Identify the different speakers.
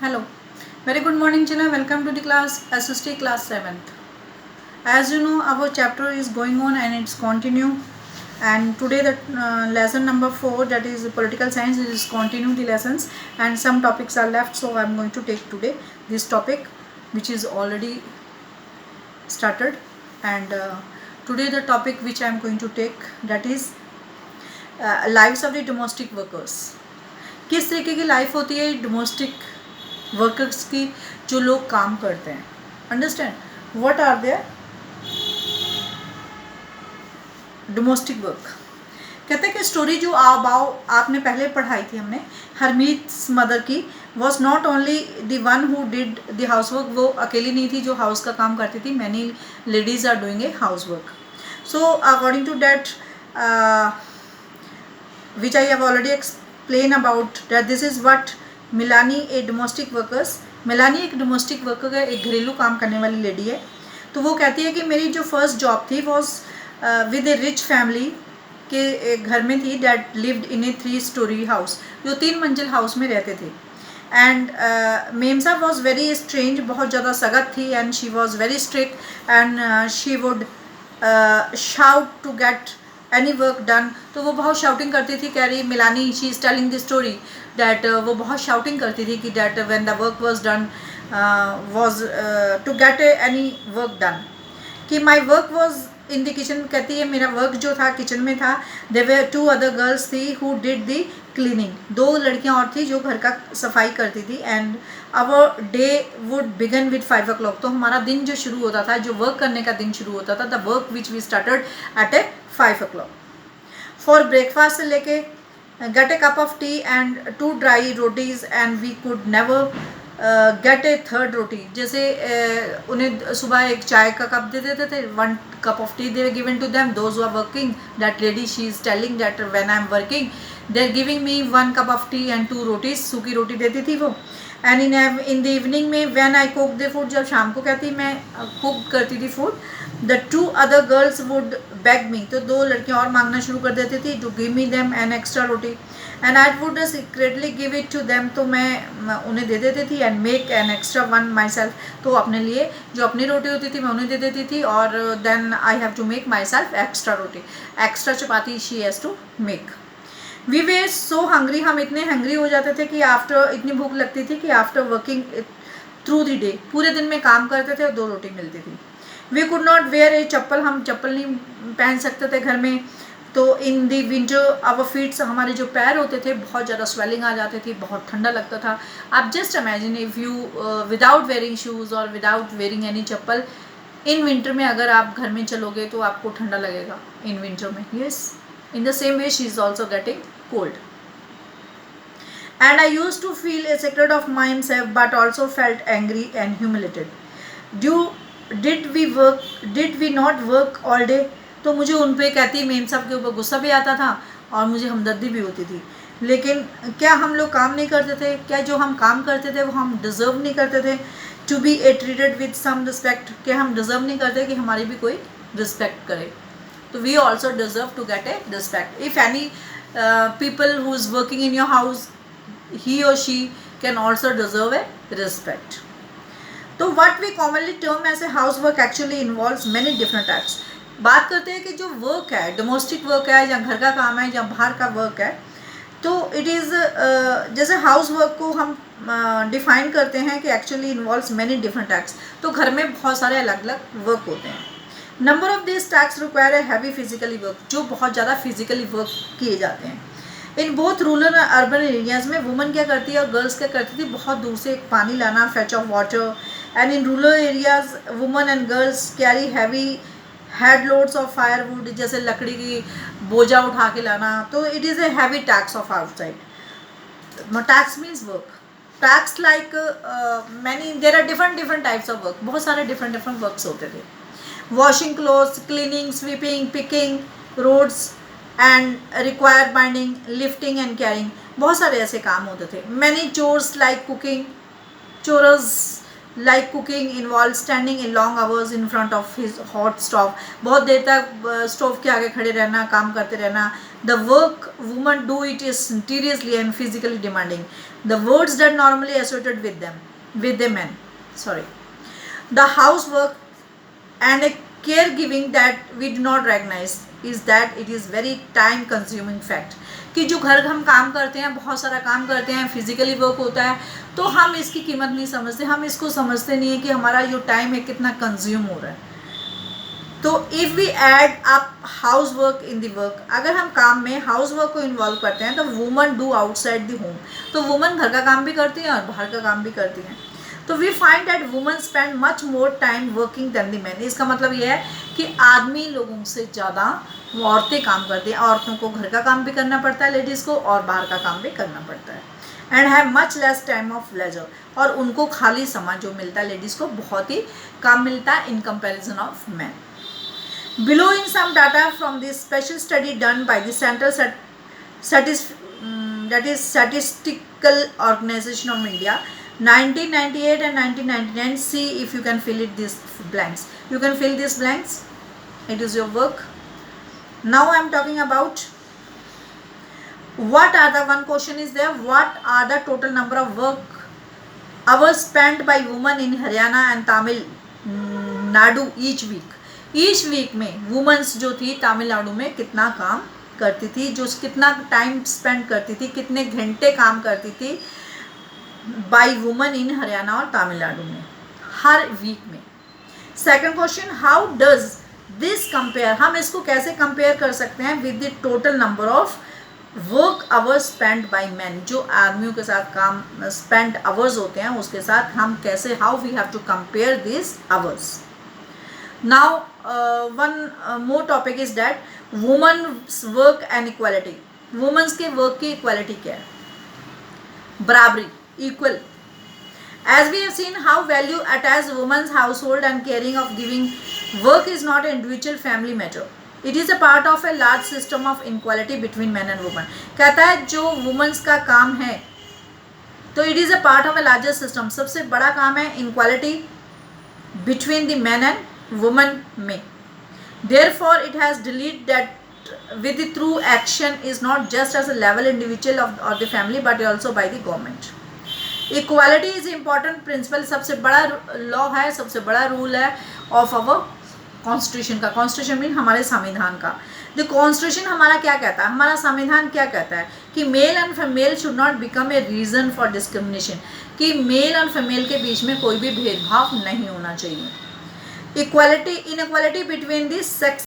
Speaker 1: Hello, very good morning children. Welcome to the class SST class 7th. As you know, our chapter is going on and it's continue. And today the lesson number 4, that is political science, is continue the lessons and some topics are left. So I'm going to take today this topic which is already started. And today the topic which I'm going to take, that is lives of the domestic workers. किस तरीके की life होती है domestic workers की जो लोग काम करते हैं. Understand what are their domestic work. कहते हैं कि स्टोरी जो आपने पहले पढ़ाई थी हमने हरमीट्स मदर की, was not only the one who did the house work. वो अकेली नहीं थी जो हाउस का काम करती थी. Many ladies are doing a house work. So according to that which I have already explain about that this is what Milani a domestic workers. Milani एक डोमेस्टिक वर्कर है, एक घरेलू काम करने वाली लेडी है. तो वो कहती है कि मेरी जो फर्स्ट जॉब थी was with a rich family के एक घर में थी. That lived in a 3 story house, जो 3 मंजिल हाउस में रहते थे. एंड मेमसा वॉज वेरी स्ट्रेंज, बहुत ज़्यादा सख्त थी. And she was very strict and she would shout to get any work done. तो वो बहुत शाउटिंग करती थी. कह रही Milani, she is telling the story that वो बहुत शाउटिंग करती थी कि that when the work was done was to get any work done, कि my work was in the kitchen. कहती है मेरा वर्क जो था किचन में था. देयर वर 2 अदर गर्ल्स थी हु डिड द क्लीनिंग. 2 लड़कियां और थी जो घर का सफाई करती थी. And our day would begin with 5 o'clock. तो हमारा दिन जो शुरू होता था, जो वर्क करने का दिन शुरू होता था, the work which we started at a 5 o'clock. For breakfast से लेके get a cup of tea and 2 dry rotis and we could never get a 3rd roti. जैसे उन्हें सुबह एक चाय का कप दे देते थे, 1 cup of tea they were given to them. Those who are working, that lady, she is telling that when I am working they are giving me 1 cup of tea and 2 rotis. सूखी रोटी देती थी वो. And in the evening में when I cook the food, जब शाम को कहती मैं कुक करती थी food, the 2 other girls would beg me. तो 2 लड़कियां और मांगना शुरू कर देती थी to give me them an extra roti. And I would secretly give it to them. तो मैं उन्हें दे देती थी. And make an extra one myself. तो अपने लिए जो अपनी रोटी होती थी मैं उन्हें दे देती थी. और then I have to make myself extra roti, extra chapati she has to make. We were so hungry, हम इतने हंग्री हो जाते थे कि आफ्टर, इतनी भूख लगती थी कि after working through the day, पूरे दिन में काम करते थे और 2 रोटी मिलती थी. वी कुड नॉट वेयर ए चप्पल, हम चप्पल नहीं पहन सकते थे घर में. तो इन दी विंटर आवर फीट्स, हमारे जो पैर होते थे बहुत ज़्यादा स्वेलिंग आ जाती थी, बहुत ठंडा लगता था. आप just imagine if you without wearing shoes और without wearing any chappal in winter में अगर आप घर में चलोगे तो आपको ठंडा लगेगा इन विंटर में. Yes, in the same way she is also getting cold. And I used to feel a secret of myself but also felt angry and humiliated. Did we not work all day? तो मुझे उन पे कहती ma'am साहब के ऊपर गुस्सा भी आता था और मुझे हमदर्दी भी होती थी. लेकिन क्या हम लोग काम नहीं करते थे? क्या जो हम काम करते थे वो हम डिज़र्व नहीं करते थे? To be treated with some respect, क्या हम डिज़र्व नहीं करते कि हमारी भी कोई रिस्पेक्ट करे? So we also deserve to get a respect. If any people who is working in your house, he or she can also deserve a respect. तो what we commonly term as a housework actually involves many different acts. बात करते हैं कि जो work है, domestic work है या घर का काम है या बाहर का वर्क है, तो इट इज़ जैसे हाउस वर्क को हम डिफाइन करते हैं कि actually involves many different acts. तो घर में बहुत सारे अलग अलग वर्क होते हैं. Number of this tax require है हैवी फिजिकली वर्क, जो बहुत ज़्यादा फिजिकली वर्क किए जाते हैं. इन बोथ रूरल और अर्बन एरियाज़ में वुमन क्या करती है और गर्ल्स क्या करती थी, बहुत दूर से पानी लाना, fetch of water. And in rural areas women and girls carry heavy head loads of firewood, जैसे लकड़ी की बोझा उठा के लाना. तो it is a heavy tax of outside. Tax means work. Tax like many, there are different types of work. बहुत सारे डिफरेंट वर्क्स होते थे. Washing clothes, cleaning, sweeping, picking roads and require binding, lifting and carrying. बहुत सारे ऐसे काम होते थे. Many chores like cooking, chores like cooking involve standing in long hours in front of his hot stove. बहुत देर तक स्टोव के आगे खड़े रहना, काम करते रहना. The work women do it is seriously and physically demanding. The words that normally associated with the men. Sorry. The housework and a caregiving that we do not recognize is that it is very time consuming fact. कि जो घर हम काम करते हैं, बहुत सारा काम करते हैं, फिजिकली वर्क होता है, तो हम इसकी कीमत नहीं समझते, हम इसको समझते नहीं है कि हमारा जो टाइम है कितना कंज्यूम हो रहा है. तो if we add up house work in the work, अगर हम काम में हाउस वर्क को इन्वॉल्व करते हैं तो woman do outside the home, तो वुमन घर का काम भी करती हैं और बाहर का काम भी करती हैं. तो we find that women spend much more time working than the man. इसका मतलब ये है कि आदमी लोगों से ज़्यादा औरतें काम करती हैं. औरतों को घर का काम भी करना पड़ता है लेडीज़ को, और बाहर का काम भी करना पड़ता है. And have much less time of leisure, और उनको खाली समय जो मिलता है लेडीज़ को बहुत ही कम मिलता है in comparison of man. Below in some data from this special study done by the Central Statistical Organization of India, 1998 and 1999. See if you can fill it these blanks. You can fill these blanks. It is your work. Now I am talking about what are the, one question is there, what are the total number of work hours spent by women in Haryana and Tamil Nadu each week. Each week में womens जो थी तमिलनाडु में कितना काम करती थी, जो कितना टाइम स्पेंड करती थी, कितने घंटे काम करती थी बाय वुमेन इन हरियाणा और तमिलनाडु में हर वीक में. Second question, how does this compare, हम इसको कैसे कंपेयर कर सकते हैं with the total number of work hours spend by man, जो आदमियों के साथ काम स्पेंड आवर्स होते हैं उसके साथ हम कैसे, how we have to compare this hours. Now one more topic is that women's work and equality. Women's के work की equality क्या है? बराबरी, equal. As we have seen how value attached women's household and caring of giving work is not an individual family matter. It is a part of a large system of inequality between men and women. कहता है जो women's का काम है तो it is a part of a larger system. सबसे बड़ा काम है inequality between the men and women में. Therefore it has deleted that with the true action is not just as a level individual of the family but also by the government. Equality is important principle, सबसे बड़ा law है, सबसे बड़ा rule है of our constitution का. Constitution mean हमारे संविधान का. द कॉन्स्टिट्यूशन हमारा क्या कहता है, हमारा संविधान क्या कहता है कि male and female should not become a reason for discrimination, कि मेल और फीमेल के बीच में कोई भी भेदभाव नहीं होना चाहिए. Equality, inequality between the sex